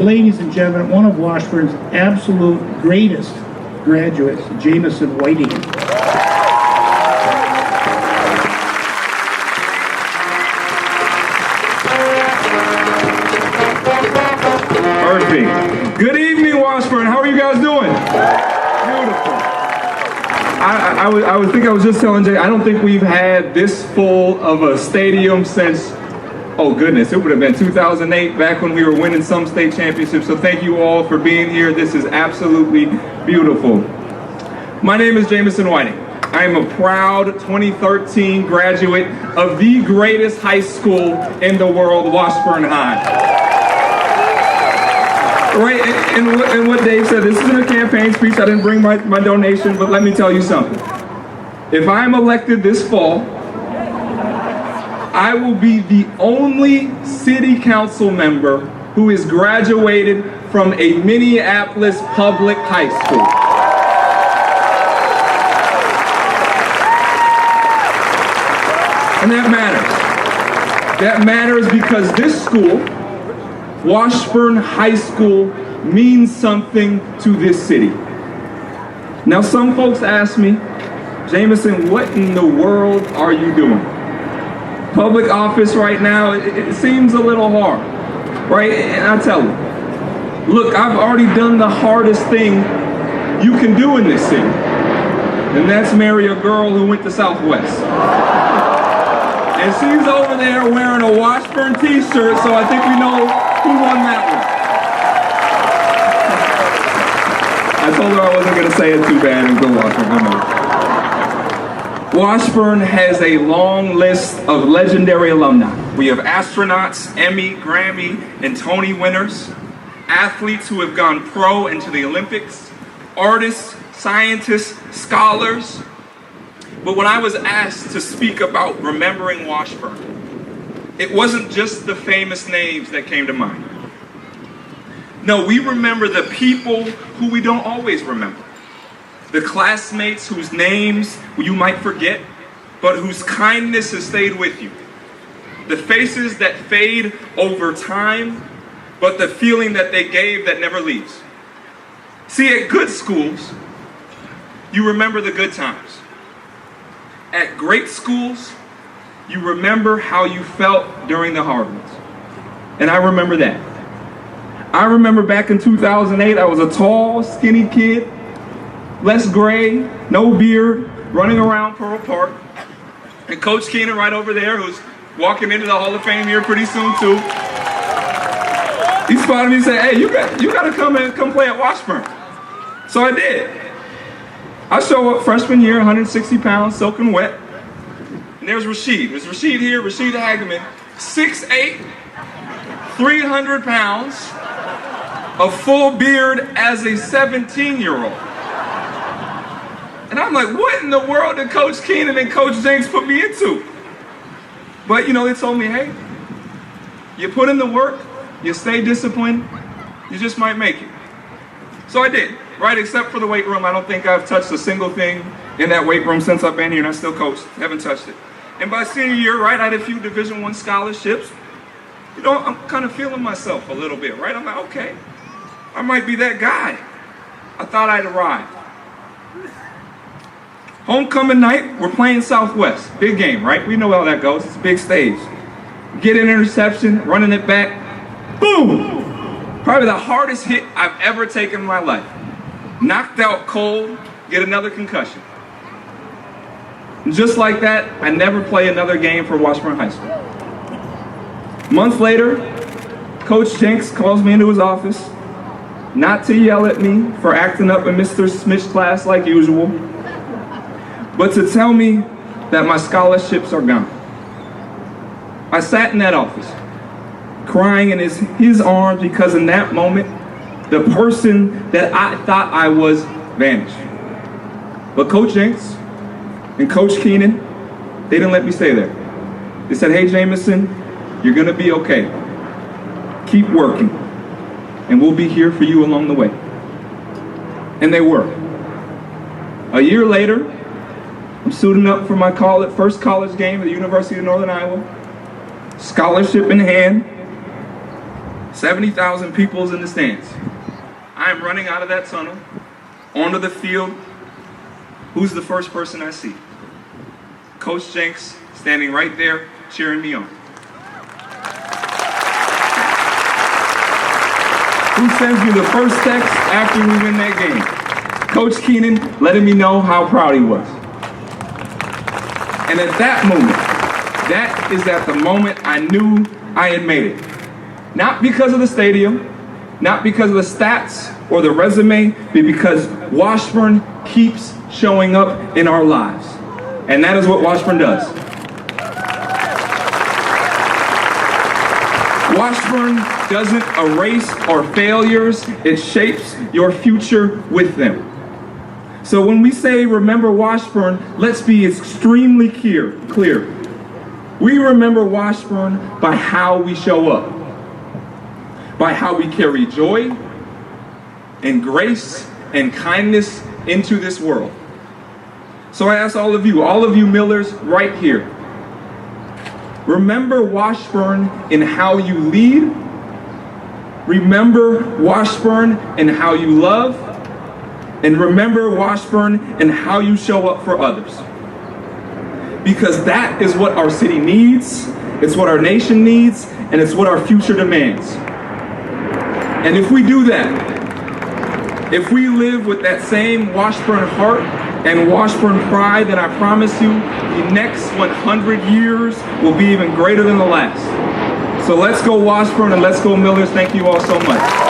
ladies and gentlemen, one of Washburn's absolute greatest graduates, Jamison Whiting. Perfect. Good evening, Washburn. How are you guys doing? Beautiful. I was just telling Jay, I don't think we've had this full of a stadium since, oh goodness, it would have been 2008, back when we were winning some state championships. So thank you all for being here. This is absolutely beautiful. My name is Jamison Whiting. I am a proud 2013 graduate of the greatest high school in the world, Washburn High. Right, and what Dave said, this isn't a campaign speech. I didn't bring my donation, but let me tell you something. If I'm elected this fall, I will be the only city council member who is graduated from a Minneapolis public high school. And that matters. That matters because this school, Washburn High School, means something to this city. Now, some folks ask me, Jamison, what in the world are you doing? Public office right now, it seems a little hard, right? And I tell them, look, I've already done the hardest thing you can do in this city, and that's marry a girl who went to Southwest. And she's over there wearing a Washburn t-shirt, so I think we know who won that one. I told her I wasn't going to say it too bad and go Washburn. Washburn has a long list of legendary alumni. We have astronauts, Emmy, Grammy, and Tony winners, athletes who have gone pro into the Olympics, artists, scientists, scholars. But when I was asked to speak about remembering Washburn, it wasn't just the famous names that came to mind. No, we remember the people who we don't always remember. The classmates whose names you might forget, but whose kindness has stayed with you. The faces that fade over time, but the feeling that they gave that never leaves. See, at good schools, you remember the good times. At great schools, you remember how you felt during the hard ones. And I remember that. I remember back in 2008, I was a tall, skinny kid, less gray, no beard, running around Pearl Park. And Coach Keenan right over there, who's walking into the Hall of Fame here pretty soon too. He spotted me and said, hey, you gotta come play at Washburn. So I did. I show up freshman year, 160 pounds, soaking wet. And there's Rashid. There's Rashid here, Rashid Hageman, 6'8", 300 pounds, a full beard as a 17-year-old. And I'm like, what in the world did Coach Keenan and Coach Jenks put me into? But, they told me, hey, you put in the work, you stay disciplined, you just might make it. So I did, right? Except for the weight room. I don't think I've touched a single thing in that weight room since I've been here, and I still coach. Haven't touched it. And by senior year, right, I had a few Division I scholarships. I'm kind of feeling myself a little bit, right? I'm like, okay, I might be that guy. I thought I'd arrived. Homecoming night, we're playing Southwest. Big game, right? We know how that goes. It's a big stage. Get an interception, running it back. Boom! Probably the hardest hit I've ever taken in my life. Knocked out cold, get another concussion. And just like that, I never play another game for Washburn High School. A month later, Coach Jenks calls me into his office, not to yell at me for acting up in Mr. Smith's class like usual, but to tell me that my scholarships are gone. I sat in that office, crying in his arms because in that moment, the person that I thought I was vanished. But Coach Jenks and Coach Keenan, they didn't let me stay there. They said, hey Jamison, you're gonna be okay. Keep working, and we'll be here for you along the way. And they were. A year later, I'm suiting up for my first college game at the University of Northern Iowa. Scholarship in hand. 70,000 people's in the stands. I am running out of that tunnel, onto the field. Who's the first person I see? Coach Jenks standing right there, cheering me on. Who sends me the first text after we win that game? Coach Keenan letting me know how proud he was. And at that moment, that is at the moment I knew I had made it. Not because of the stadium, not because of the stats or the resume, but because Washburn keeps showing up in our lives. And that is what Washburn does. Washburn doesn't erase our failures, it shapes your future with them. So when we say remember Washburn, let's be extremely clear. We remember Washburn by how we show up, by how we carry joy and grace and kindness into this world. So I ask all of you Millers right here, remember Washburn in how you lead. Remember Washburn in how you love. And remember Washburn in how you show up for others. Because that is what our city needs, it's what our nation needs, and it's what our future demands. And if we do that, if we live with that same Washburn heart and Washburn pride, then I promise you, the next 100 years will be even greater than the last. So let's go Washburn and let's go Millers. Thank you all so much.